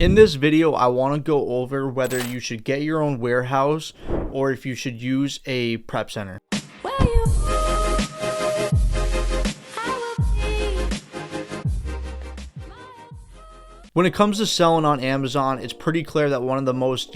In this video, I want to go over whether you should get your own warehouse or if you should use a prep center. When it comes to selling on Amazon, it's pretty clear that one of the most,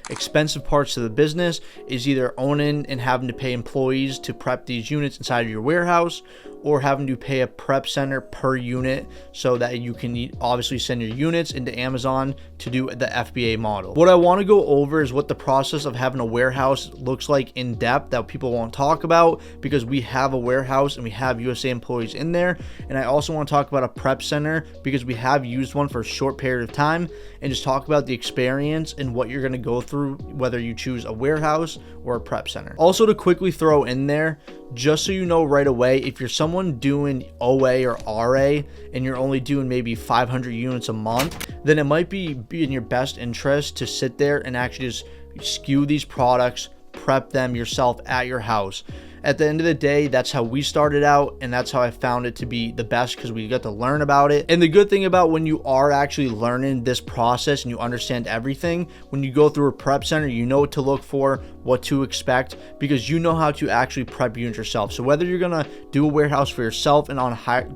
expensive parts of the business is either owning and having to pay employees to prep these units inside of your warehouse, or having to pay a prep center per unit so that you can obviously send your units into Amazon to do the FBA model. What I want to go over is what the process of having a warehouse looks like in depth that people won't talk about, because we have a warehouse and we have USA employees in there. And I also want to talk about a prep center because we have used one for a short period of time, and just talk about the experience and what you're going to go through whether you choose a warehouse or a prep center. Also, to quickly throw in there, just so you know right away, if you're someone doing OA or RA and you're only doing maybe 500 units a month, then it might be in your best interest to sit there and actually just SKU these products, prep them yourself at your house. At the end of the day, that's how we started out, and that's how I found it to be the best, because we got to learn about it. And the good thing about when you are actually learning this process and you understand everything, when you go through a prep center, you know what to look for, what to expect, because you know how to actually prep units yourself. So whether you're gonna do a warehouse for yourself and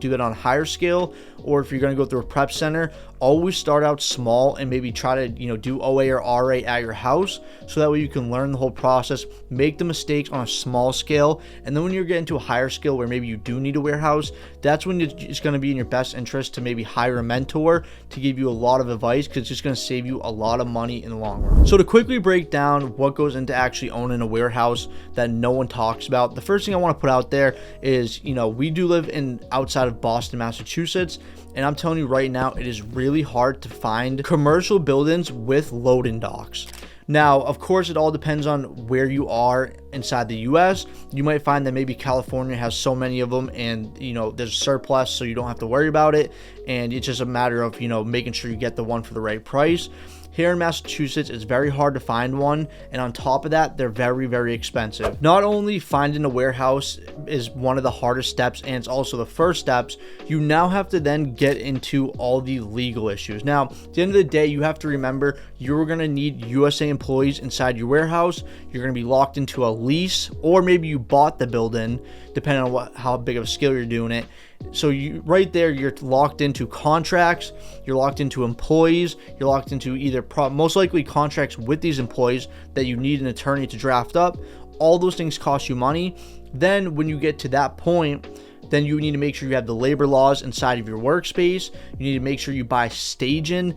do it on a higher scale, or if you're gonna go through a prep center, always start out small and maybe try to do OA or RA at your house, so that way you can learn the whole process, make the mistakes on a small scale, and then when you're getting to a higher scale where maybe you do need a warehouse, that's when it's going to be in your best interest to maybe hire a mentor to give you a lot of advice, because it's just going to save you a lot of money in the long run. So to quickly break down what goes into actually owning a warehouse that no one talks about, the first thing I want to put out there is, we do live outside of Boston, Massachusetts, and I'm telling you right now, it is really hard to find commercial buildings with loading docks. Now, of course, it all depends on where you are inside the US. You might find that maybe California has so many of them and, there's a surplus, so you don't have to worry about it. And it's just a matter of, making sure you get the one for the right price. Here in Massachusetts, it's very hard to find one, and on top of that, they're very, very expensive. Not only finding a warehouse is one of the hardest steps, and it's also the first steps, you now have to then get into all the legal issues. Now, at the end of the day, you have to remember you're going to need USA employees inside your warehouse. You're going to be locked into a lease, or maybe you bought the building, depending on how big of a scale you're doing it. So right there, you're locked into contracts, you're locked into employees, you're locked into either most likely contracts with these employees that you need an attorney to draft up. All those things cost you money. Then when you get to that point, then you need to make sure you have the labor laws inside of your workspace. You need to make sure you buy staging.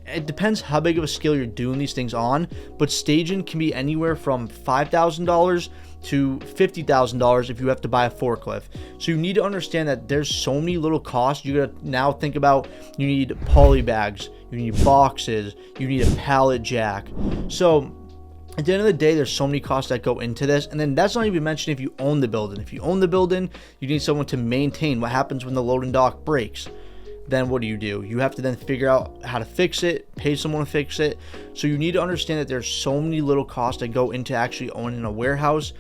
It depends how big of a scale you're doing these things on, but staging can be anywhere from $5,000 to $50,000 if you have to buy a forklift. So you need to understand that there's so many little costs. You gotta now think about, you need poly bags, you need boxes, you need a pallet jack. So at the end of the day, there's so many costs that go into this. And then that's not even mentioned if you own the building. If you own the building, you need someone to maintain. What happens when the loading dock breaks? Then what do? You have to then figure out how to fix it, pay someone to fix it. So you need to understand that there's so many little costs that go into actually owning a warehouse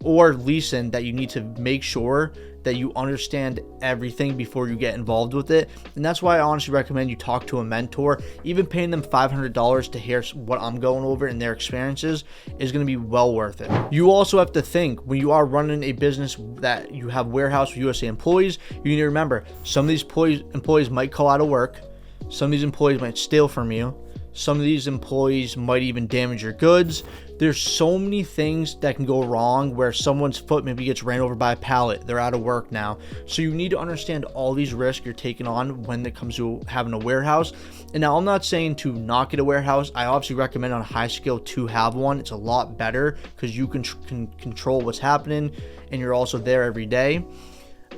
or leasing, that you need to make sure that you understand everything before you get involved with it. And that's why I honestly recommend you talk to a mentor. Even paying them $500 to hear what I'm going over and their experiences is going to be well worth it. You also have to think, when you are running a business that you have warehouse with USA employees, you need to remember, some of these employees might call out of work. Some of these employees might steal from you. Some of these employees might even damage your goods. There's so many things that can go wrong, where someone's foot maybe gets ran over by a pallet. They're out of work now. So you need to understand all these risks you're taking on when it comes to having a warehouse. And now, I'm not saying to not get a warehouse. I obviously recommend on a high scale to have one. It's a lot better because you can control what's happening, and you're also there every day.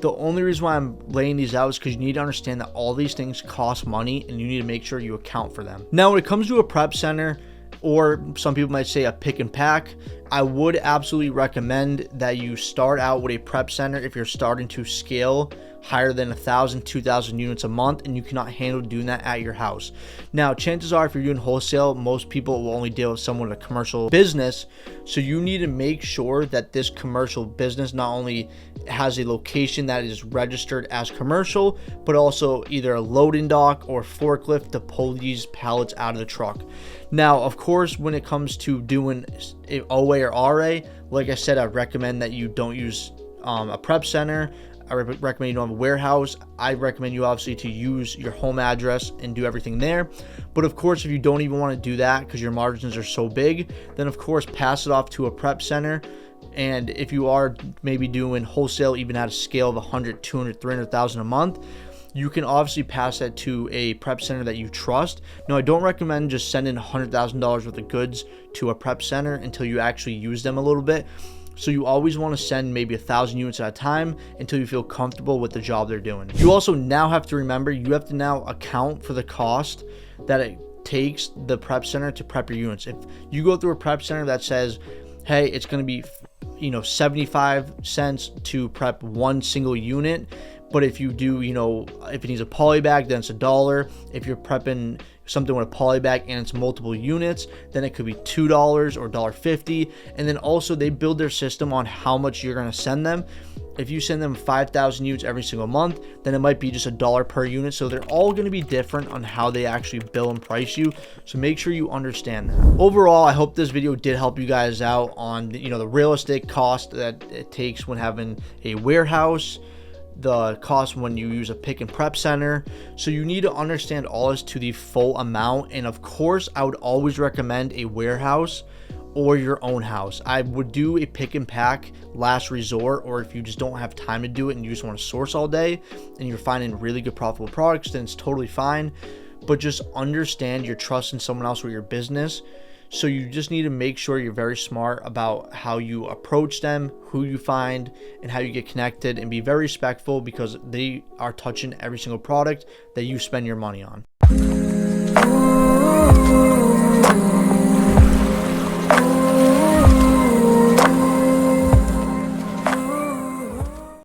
The only reason why I'm laying these out is because you need to understand that all these things cost money, and you need to make sure you account for them. Now, when it comes to a prep center, or some people might say a pick and pack, I would absolutely recommend that you start out with a prep center if you're starting to scale higher than 1,000, 2,000 units a month and you cannot handle doing that at your house. Now, chances are if you're doing wholesale, most people will only deal with someone with a commercial business. So you need to make sure that this commercial business not only has a location that is registered as commercial, but also either a loading dock or forklift to pull these pallets out of the truck. Now, of course, when it comes to doing OA or RA, like I said, I'd recommend that you don't use a prep center. I recommend you don't have a warehouse. I recommend you obviously to use your home address and do everything there. But of course, if you don't even want to do that because your margins are so big, then of course pass it off to a prep center. And if you are maybe doing wholesale, even at a scale of 100, 200, 300,000 a month, you can obviously pass that to a prep center that you trust. Now, I don't recommend just sending $100,000 worth of goods to a prep center until you actually use them a little bit. So you always want to send maybe 1,000 units at a time until you feel comfortable with the job they're doing. You also now have to remember, you have to now account for the cost that it takes the prep center to prep your units. If you go through a prep center that says, hey, it's going to be 75 cents to prep one single unit, but if you do, if it needs a poly bag, then it's $1. If you're prepping something with a poly bag and it's multiple units, then it could be $2 or $1.50. And then also they build their system on how much you're going to send them. If you send them 5,000 units every single month, then it might be just $1 per unit. So they're all going to be different on how they actually bill and price you. So make sure you understand that. Overall, I hope this video did help you guys out on the realistic cost that it takes when having a warehouse, the cost when you use a pick and prep center. So you need to understand all this to the full amount. And of course, I would always recommend a warehouse or your own house. I would do a pick and pack last resort, or if you just don't have time to do it and you just want to source all day and you're finding really good profitable products, then it's totally fine. But just understand you're trusting someone else with your business. So you just need to make sure you're very smart about how you approach them, who you find, and how you get connected, and be very respectful because they are touching every single product that you spend your money on.